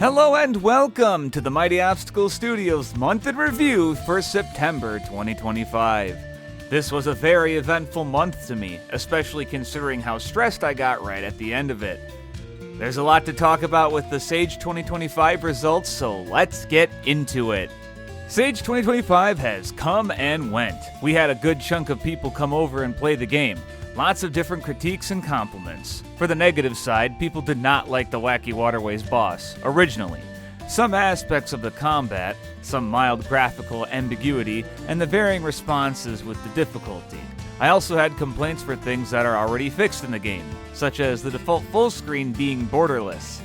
Hello and welcome to the Mighty Obstacle Studios month in review for September 2025. This was a very eventful month to me, especially considering how stressed I got right at the end of it. There's a lot to talk about with the Sage 2025 results, so let's get into it. Sage 2025 has come and went. We had a good chunk of people come over and play the game. Lots of different critiques and compliments. For the negative side, people did not like the Wacky Waterways boss, originally. Some aspects of the combat, some mild graphical ambiguity, and the varying responses with the difficulty. I also had complaints for things that are already fixed in the game, such as the default full screen being borderless.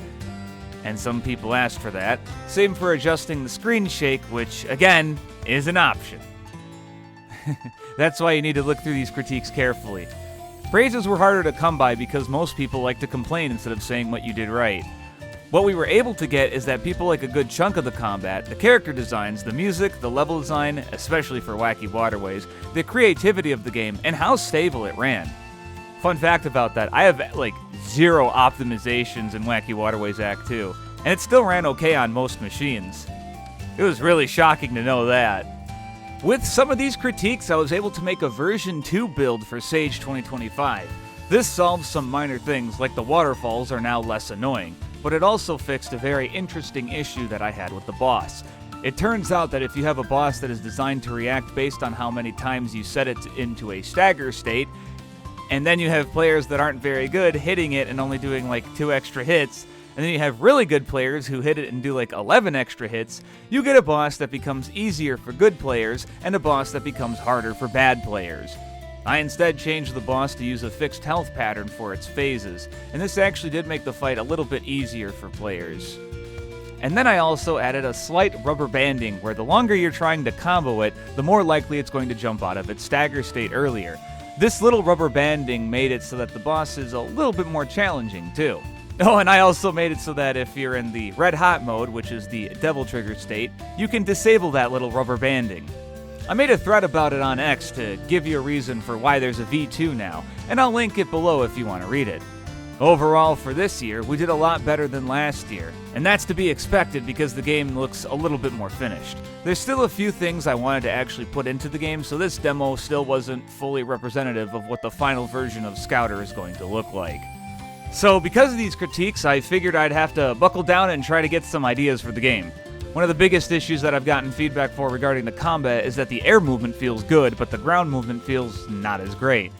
And some people asked for that. Same for adjusting the screen shake, which, again, is an option. That's why you need to look through these critiques carefully. Praises were harder to come by because most people like to complain instead of saying what you did right. What we were able to get is that people like a good chunk of the combat, the character designs, the music, the level design, especially for Wacky Waterways, the creativity of the game, and how stable it ran. Fun fact about that, I have like 0 optimizations in Wacky Waterways Act 2, and it still ran okay on most machines. It was really shocking to know that. With some of these critiques, I was able to make a version 2 build for Sage 2025. This solves some minor things, like the waterfalls are now less annoying, but it also fixed a very interesting issue that I had with the boss. It turns out that if you have a boss that is designed to react based on how many times you set it into a stagger state, and then you have players that aren't very good hitting it and only doing like 2 extra hits, and then you have really good players who hit it and do like 11 extra hits, you get a boss that becomes easier for good players and a boss that becomes harder for bad players. I instead changed the boss to use a fixed health pattern for its phases, and this actually did make the fight a little bit easier for players. And then I also added a slight rubber banding where the longer you're trying to combo it, the more likely it's going to jump out of its stagger state earlier. This little rubber banding made it so that the boss is a little bit more challenging too. Oh, and I also made it so that if you're in the red hot mode, which is the devil trigger state, you can disable that little rubber banding. I made a thread about it on X to give you a reason for why there's a V2 now, and I'll link it below if you want to read it. Overall, for this year, we did a lot better than last year, and that's to be expected because the game looks a little bit more finished. There's still a few things I wanted to actually put into the game, so this demo still wasn't fully representative of what the final version of Scouter is going to look like. So because of these critiques, I figured I'd have to buckle down and try to get some ideas for the game. One of the biggest issues that I've gotten feedback for regarding the combat is that the air movement feels good, but the ground movement feels not as great.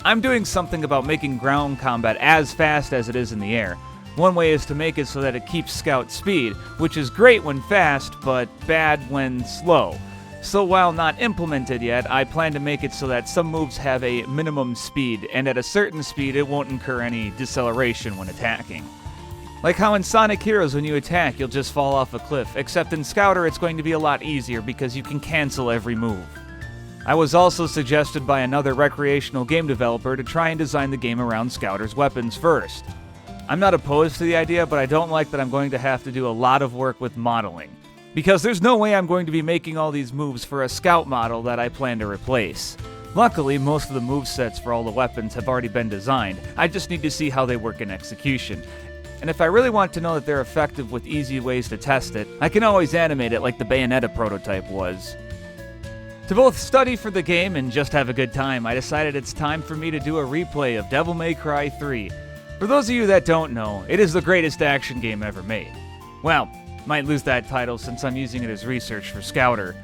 I'm doing something about making ground combat as fast as it is in the air. One way is to make it so that it keeps Scout speed, which is great when fast, but bad when slow. So while not implemented yet, I plan to make it so that some moves have a minimum speed, and at a certain speed it won't incur any deceleration when attacking. Like how in Sonic Heroes when you attack you'll just fall off a cliff, except in Scouter it's going to be a lot easier because you can cancel every move. I was also suggested by another recreational game developer to try and design the game around Scouter's weapons first. I'm not opposed to the idea, but I don't like that I'm going to have to do a lot of work with modeling. Because there's no way I'm going to be making all these moves for a Scout model that I plan to replace. Luckily, most of the movesets for all the weapons have already been designed. I just need to see how they work in execution. And if I really want to know that they're effective with easy ways to test it, I can always animate it like the Bayonetta prototype was. To both study for the game and just have a good time, I decided it's time for me to do a replay of Devil May Cry 3. For those of you that don't know, it is the greatest action game ever made. Well, might lose that title since I'm using it as research for Scouter.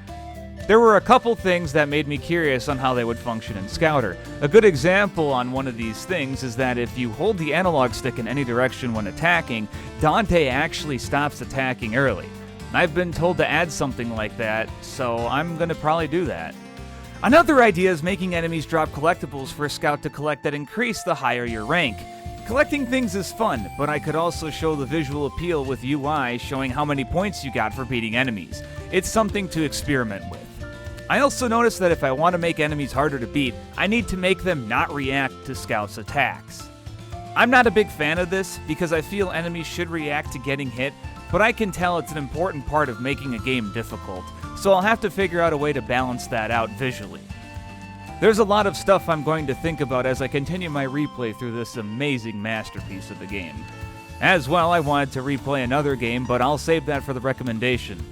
There were a couple things that made me curious on how they would function in Scouter. A good example on one of these things is that if you hold the analog stick in any direction when attacking, Dante actually stops attacking early. I've been told to add something like that, so I'm gonna probably do that. Another idea is making enemies drop collectibles for a Scout to collect that increase the higher your rank. Collecting things is fun, but I could also show the visual appeal with UI showing how many points you got for beating enemies. It's something to experiment with. I also noticed that if I want to make enemies harder to beat, I need to make them not react to Scout's attacks. I'm not a big fan of this because I feel enemies should react to getting hit, but I can tell it's an important part of making a game difficult, so I'll have to figure out a way to balance that out visually. There's a lot of stuff I'm going to think about as I continue my replay through this amazing masterpiece of a game. As well, I wanted to replay another game, but I'll save that for the recommendation.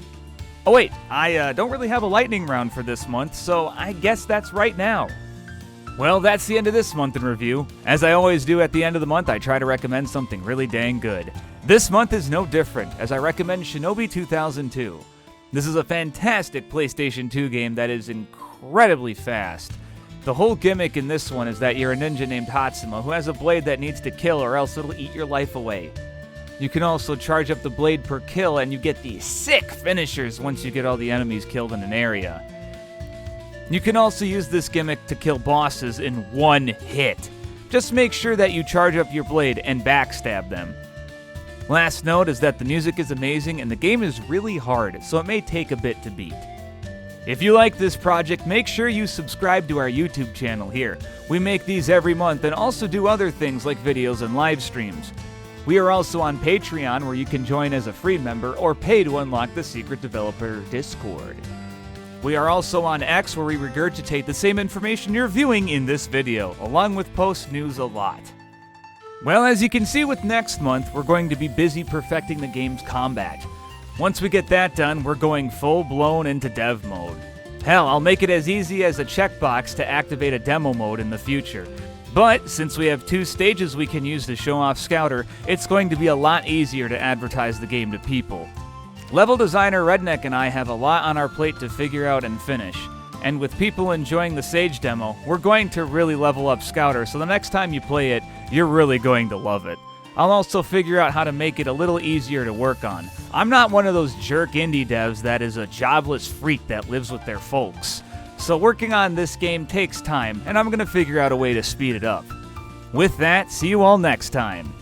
Oh wait, I don't really have a lightning round for this month, so I guess that's right now. Well, that's the end of this month in review. As I always do at the end of the month, I try to recommend something really dang good. This month is no different, as I recommend Shinobi 2002. This is a fantastic PlayStation 2 game that is incredibly fast. The whole gimmick in this one is that you're a ninja named Hatsuma who has a blade that needs to kill or else it'll eat your life away. You can also charge up the blade per kill and you get these sick finishers once you get all the enemies killed in an area. You can also use this gimmick to kill bosses in one hit. Just make sure that you charge up your blade and backstab them. Last note is that the music is amazing and the game is really hard, so it may take a bit to beat. If you like this project, make sure you subscribe to our YouTube channel here. We make these every month and also do other things like videos and live streams. We are also on Patreon, where you can join as a free member or pay to unlock the secret developer Discord. We are also on X, where we regurgitate the same information you're viewing in this video, along with post news a lot. Well, as you can see with next month, we're going to be busy perfecting the game's combat. Once we get that done, we're going full-blown into dev mode. Hell, I'll make it as easy as a checkbox to activate a demo mode in the future. But since we have 2 stages we can use to show off Scouter, it's going to be a lot easier to advertise the game to people. Level designer Redneck and I have a lot on our plate to figure out and finish. And with people enjoying the Sage demo, we're going to really level up Scouter, so the next time you play it, you're really going to love it. I'll also figure out how to make it a little easier to work on. I'm not one of those jerk indie devs that is a jobless freak that lives with their folks. So working on this game takes time, and I'm going to figure out a way to speed it up. With that, see you all next time.